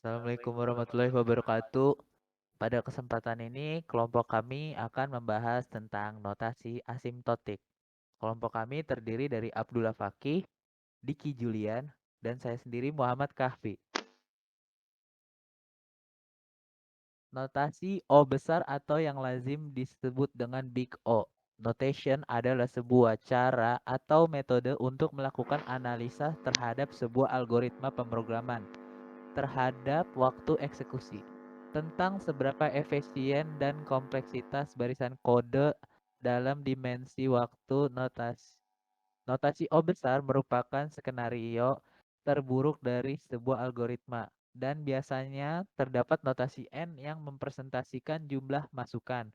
Assalamualaikum warahmatullahi wabarakatuh. Pada kesempatan ini, kelompok kami akan membahas tentang notasi asimtotik. Kelompok kami terdiri dari Abdullah Fakih, Diki Julian, dan saya sendiri Muhammad Kahfi. Notasi O besar atau yang lazim disebut dengan Big O. Notation adalah sebuah cara atau metode untuk melakukan analisa terhadap sebuah algoritma pemrograman terhadap waktu eksekusi, tentang seberapa efisien dan kompleksitas barisan kode dalam dimensi waktu. Notasi O besar merupakan skenario terburuk dari sebuah algoritma, dan biasanya terdapat notasi N yang mempresentasikan jumlah masukan.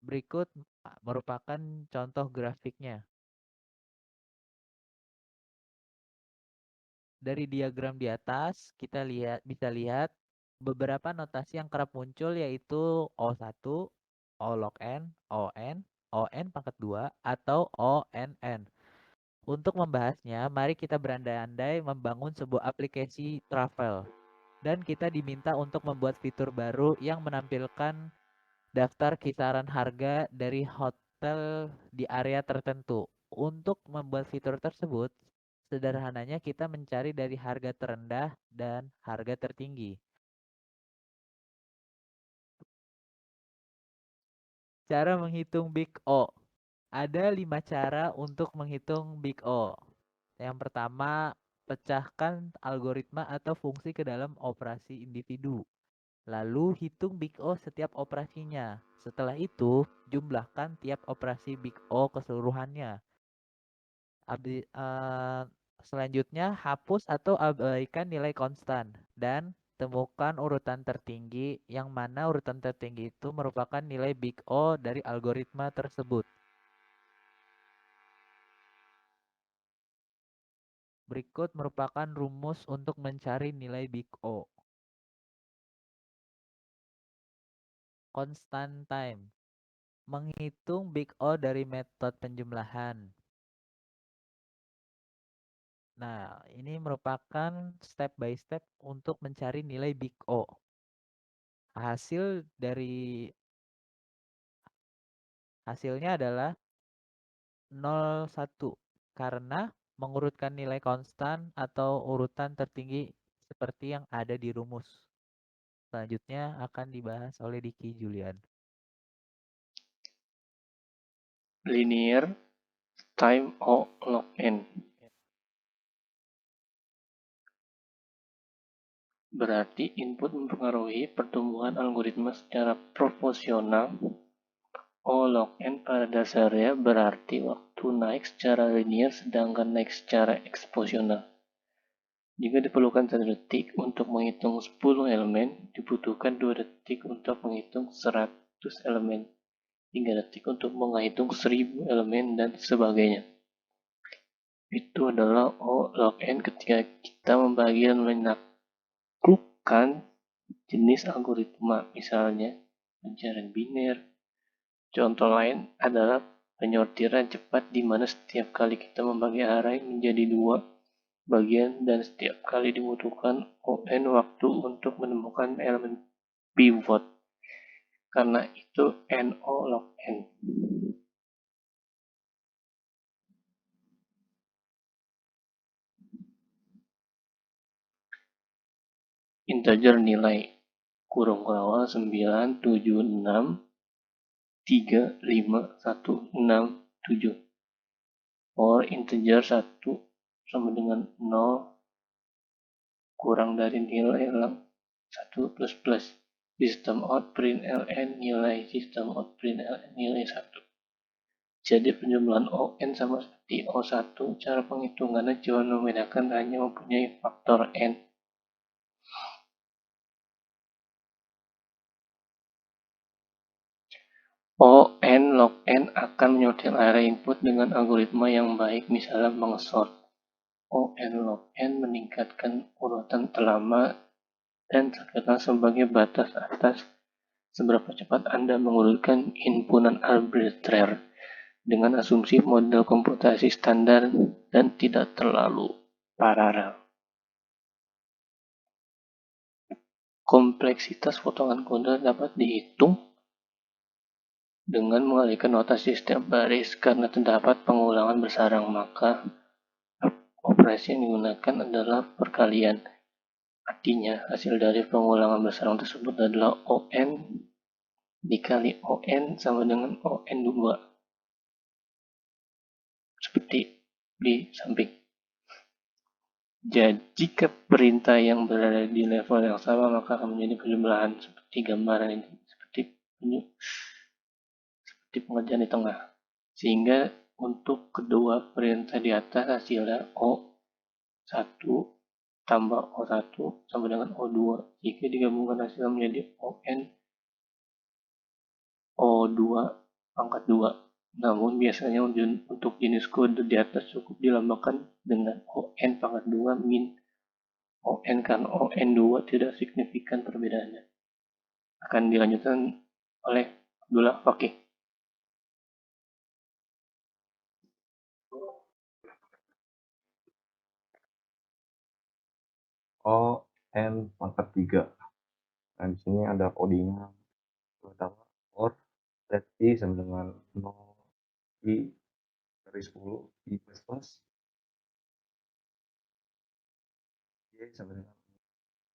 Berikut merupakan contoh grafiknya. Dari diagram di atas, kita bisa lihat beberapa notasi yang kerap muncul, yaitu O1, O log N, ON pangkat 2, atau ONN. Untuk membahasnya, mari kita berandai-andai membangun sebuah aplikasi travel. Dan kita diminta untuk membuat fitur baru yang menampilkan daftar kisaran harga dari hotel di area tertentu. Untuk membuat fitur tersebut, sederhananya kita mencari dari harga terendah dan harga tertinggi. Cara menghitung Big O. Ada 5 cara untuk menghitung Big O. Yang pertama, pecahkan algoritma atau fungsi ke dalam operasi individu. Lalu hitung Big O setiap operasinya. Setelah itu, jumlahkan tiap operasi Big O keseluruhannya. Selanjutnya, hapus atau abaikan nilai konstan dan temukan urutan tertinggi, yang mana urutan tertinggi itu merupakan nilai Big O dari algoritma tersebut. Berikut merupakan rumus untuk mencari nilai Big O. Constant time. Menghitung Big O dari metode penjumlahan. Nah, ini merupakan step by step untuk mencari nilai Big O. Hasilnya adalah 0,1 karena mengurutkan nilai konstan atau urutan tertinggi seperti yang ada di rumus. Selanjutnya akan dibahas oleh Diki Julian. Linear time O log N berarti input mempengaruhi pertumbuhan algoritma secara proporsional. O log N pada dasarnya berarti waktu naik secara linear sedangkan naik secara eksponencial. Jika diperlukan 1 detik untuk menghitung 10 elemen, dibutuhkan 2 detik untuk menghitung 100 elemen, 3 detik untuk menghitung 1000 elemen, dan sebagainya. Itu adalah O log N ketika kita membagi dan menaklukkan jenis algoritma, misalnya pencarian biner. Contoh lain adalah penyortiran cepat, di mana setiap kali kita membagi array menjadi 2 bagian dan setiap kali dibutuhkan ON waktu untuk menemukan elemen pivot. Karena itu NO log N. Integer nilai kurung awal 9, 7, 6, 3, 5, 1, 6, 7. For integer 1 sama dengan 0 kurang dari nilai 1 plus plus. Sistem out println nilai sistem out println nilai 1. Jadi penjumlahan ON sama seperti O1, cara penghitungannya cuma membedakan hanya mempunyai faktor N. ON log N akan menyortir array input dengan algoritma yang baik, misalnya mengsort. ON log N meningkatkan urutan terlama dan terkenal sebagai batas atas seberapa cepat Anda mengurutkan himpunan arbitrer dengan asumsi model komputasi standar dan tidak terlalu paralel. Kompleksitas potongan kode dapat dihitung dengan mengalihkan notasi setiap baris karena terdapat pengulangan bersarang, maka operasi yang digunakan adalah perkalian. Artinya, hasil dari pengulangan bersarang tersebut adalah ON dikali ON sama dengan ON2, seperti di samping. Jadi, jika perintah yang berada di level yang sama, maka akan menjadi penjumlahan seperti gambaran ini, seperti pengerjaan di tengah. Sehingga untuk kedua perintah di atas hasilnya O1 tambah O1 sama dengan O2. Jika digabungkan hasilnya menjadi ON O2 pangkat 2. Namun biasanya untuk jenis kode di atas cukup dilambangkan dengan ON pangkat 2 min ON karena ON2 tidak signifikan perbedaannya. Akan dilanjutkan oleh Abdullah Fakih. ON pangkat 3. Nah, di sini ada codingnya. Pertama, or let i sama dengan 0 i dari 10 i plus plus y sama dengan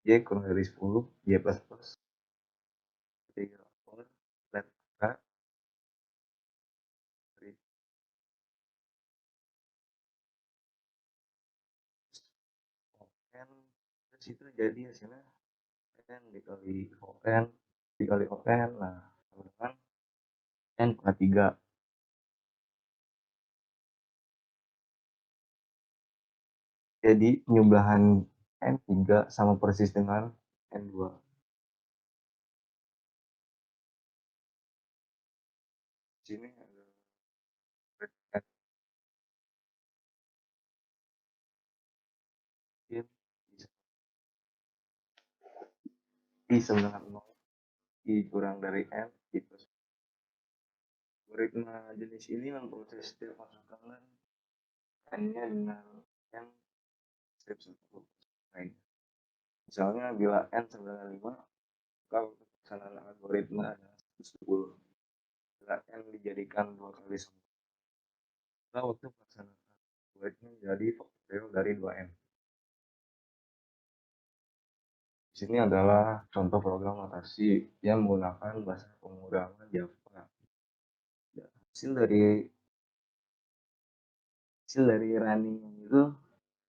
y kurang dari 10 y plus plus. Ketiga, or let k dari ON terus itu jadi hasilnya n dikali ON dikali ON, nah sama dengan n pangkat 3. Jadi penjumlahan N3 sama persis dengan N2. Di sini ada I sama dengan 0, I kurang dari N, I plus. Algoritma jenis ini memproses setiap masukan N-nya dengan N step 1. Misalnya bila N sama dengan 5, maka untuk pelaksanaan algoritma adalah 10. Bila N dijadikan 2 kali 1, maka waktu pelaksanaan algoritma menjadi faktorial dari 2N. Di sini adalah contoh program notasi yang menggunakan bahasa pemrograman Java. Hasil dari running itu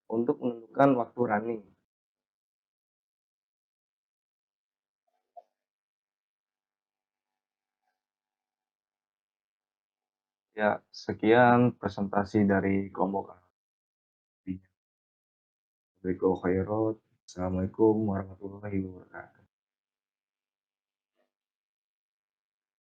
untuk menentukan waktu running. Ya, sekian presentasi dari kelompok A. Assalamualaikum warahmatullahi wabarakatuh.